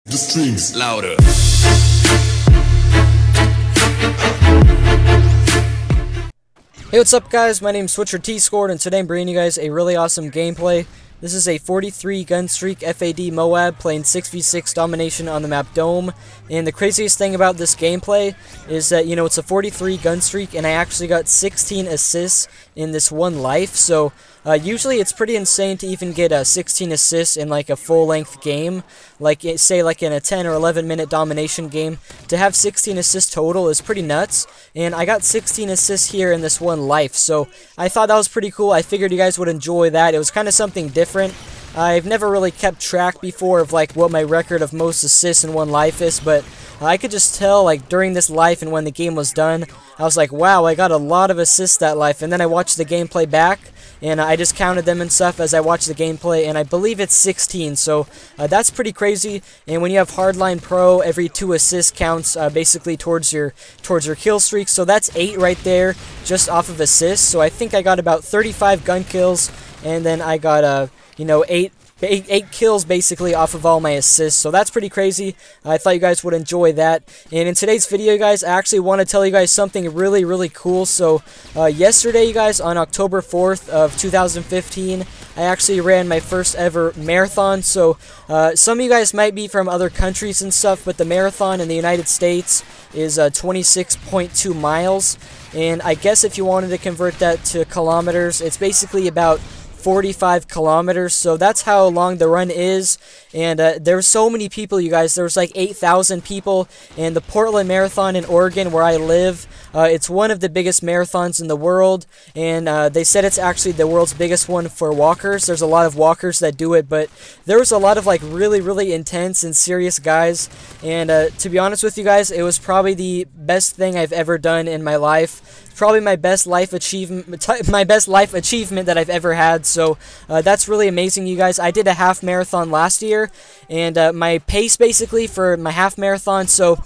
The streams louder. Hey, what's up guys? My name's Switcher T-Scored, and today I'm bringing you guys a really awesome gameplay. This is a 43 gun streak FAD MOAB playing 6v6 domination on the map Dome. And the craziest thing about this gameplay is that, it's a 43 gun streak and I actually got 16 assists in this one life. So usually it's pretty insane to even get 16 assists in like a full-length game. Like say like in a 10 or 11 minute domination game. To have 16 assists total is pretty nuts. And I got 16 assists here in this one life. So I thought that was pretty cool. I figured you guys would enjoy that. It was kind of something different. I've never really kept track before of like what my record of most assists in one life is, but I could just tell like during this life and when the game was done, I was like, wow, I got a lot of assists that life. And then I watched the gameplay back and I just counted them and stuff as I watched the gameplay, and I believe it's 16, so that's pretty crazy. And when you have Hardline Pro, every 2 assists counts basically towards your kill streak, so that's 8 right there just off of assists. So I think I got about 35 gun kills, and then I got 8 kills basically off of all my assists, so that's pretty crazy. I thought you guys would enjoy that. And in today's video, guys, I actually want to tell you guys something really cool. So yesterday, you guys, on October 4th of 2015, I actually ran my first ever marathon. So some of you guys might be from other countries and stuff, but the marathon in the United States is 26.2 miles, and I guess if you wanted to convert that to kilometers, it's basically about 45 kilometers, so that's how long the run is. And there's so many people, you guys. There's like 8,000 people, and the Portland Marathon in Oregon, where I live, it's one of the biggest marathons in the world, and they said it's actually the world's biggest one for walkers. There's a lot of walkers that do it, but there was a lot of like really intense and serious guys, and to be honest with you guys, it was probably the best thing I've ever done in my life. Probably my best life achievement that I've ever had. So that's really amazing, you guys. I did a half marathon last year, and my pace basically for my half marathon, so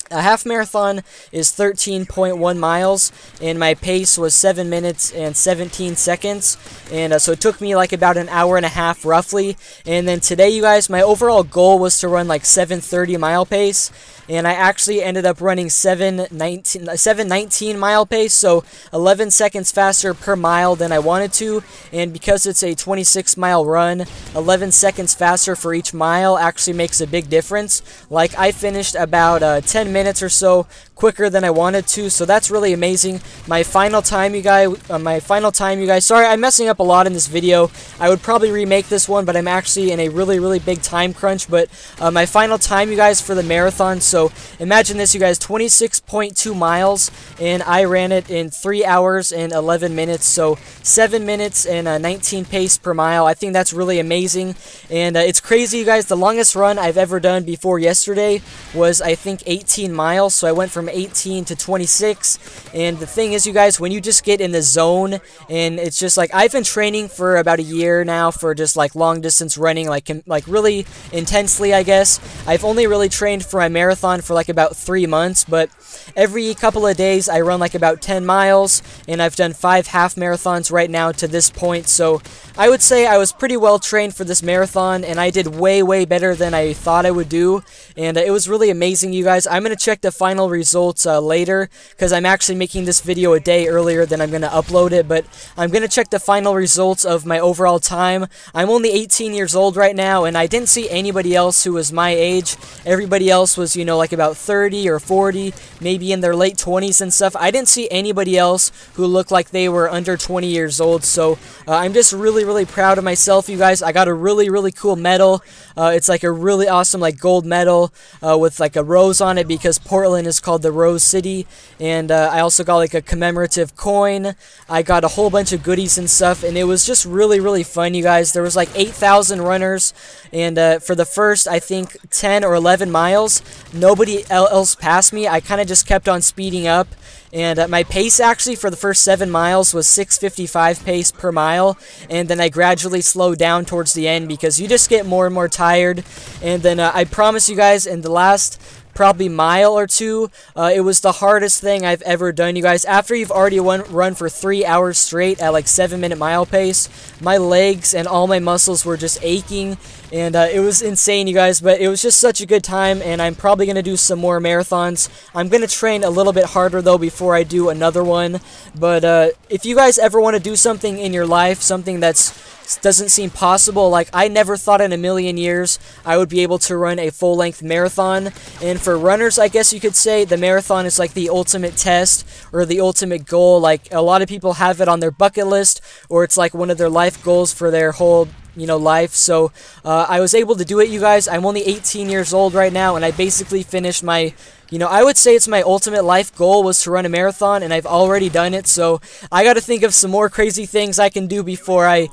a half marathon is 13.1 miles, and my pace was 7 minutes and 17 seconds, and so it took me like about an hour and a half roughly. And then today, you guys, my overall goal was to run like 7:30 mile pace, and I actually ended up running 7:19 mile pace, so 11 seconds faster per mile than I wanted to. And because it's a 26 mile run, 11 seconds faster for each mile actually makes a big difference. Like I finished about 10 minutes or so quicker than I wanted to, so that's really amazing. My final time, you guys, sorry, I'm messing up a lot in this video. I would probably remake this one, but I'm actually in a really big time crunch. But my final time, you guys, for the marathon, so imagine this, you guys, 26.2 miles, and I ran it in 3 hours and 11 minutes, so 7 minutes and 19 pace per mile. I think that's really amazing, and it's crazy, you guys. The longest run I've ever done before yesterday was, I think, 18 miles, so I went from 18 to 26, and the thing is, you guys, when you just get in the zone, and it's just like, I've been training for about a year now for just like long distance running, like really intensely, I guess. I've only really trained for my marathon for like about 3 months, but every couple of days I run like about 10 miles, and I've done 5 half marathons right now to this point, so I would say I was pretty well trained for this marathon, and I did way better than I thought I would do, and it was really amazing, you guys. I'm going to check the final results later, because I'm actually making this video a day earlier than I'm going to upload it, but I'm going to check the final results of my overall time. I'm only 18 years old right now, and I didn't see anybody else who was my age. Everybody else was, like about 30 or 40, maybe in their late 20s and stuff. I didn't see anybody else who looked like they were under 20 years old, so I'm just really proud of myself, you guys. I got a really cool medal. It's like a really awesome like gold medal with like a rose on it, because Portland is called the Rose City. And I also got like a commemorative coin. I got a whole bunch of goodies and stuff, and it was just really fun, you guys. There was like 8,000 runners, and for the first, I think, 10 or 11 miles, nobody else passed me. I kind of just kept on speeding up, and my pace actually for the first 7 miles was 6:55 pace per mile, and then I gradually slowed down towards the end because you just get more and more tired. And then I promise you guys, in the last probably mile or two, it was the hardest thing I've ever done, you guys. After you've already run for 3 hours straight at like 7-minute mile pace, my legs and all my muscles were just aching, and it was insane, you guys, but it was just such a good time, and I'm probably going to do some more marathons. I'm going to train a little bit harder, though, before I do another one, but if you guys ever want to do something in your life, something doesn't seem possible, like I never thought in a million years I would be able to run a full-length marathon, and for runners, I guess you could say, the marathon is like the ultimate test, or the ultimate goal. Like, a lot of people have it on their bucket list, or it's like one of their life goals for their whole life. So I was able to do it, you guys. I'm only 18 years old right now, and I basically finished my I would say it's my ultimate life goal was to run a marathon, and I've already done it. So I got to think of some more crazy things I can do before I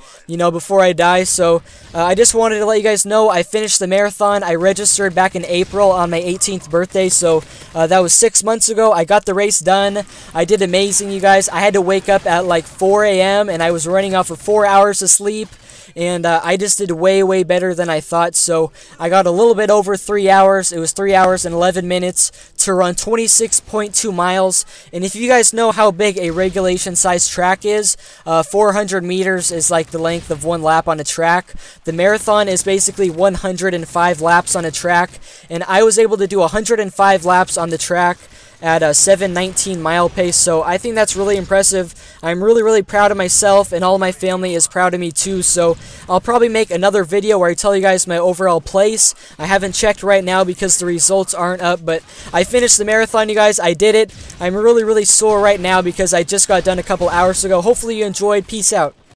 die. So I just wanted to let you guys know I finished the marathon. I registered back in April on my 18th birthday, so that was 6 months ago. I got the race done. I did amazing, you guys. I had to wake up at like 4 a.m. and I was running off of 4 hours of sleep. And I just did way better than I thought, so I got a little bit over 3 hours. It was 3 hours and 11 minutes to run 26.2 miles, and if you guys know how big a regulation size track is, 400 meters is like the length of one lap on a track. The marathon is basically 105 laps on a track, and I was able to do 105 laps on the track at a 7:19 mile pace, so I think that's really impressive. I'm really proud of myself, and all my family is proud of me too, so I'll probably make another video where I tell you guys my overall place. I haven't checked right now because the results aren't up, but I finished the marathon, you guys. I did it. I'm really sore right now because I just got done a couple hours ago. Hopefully you enjoyed. Peace out.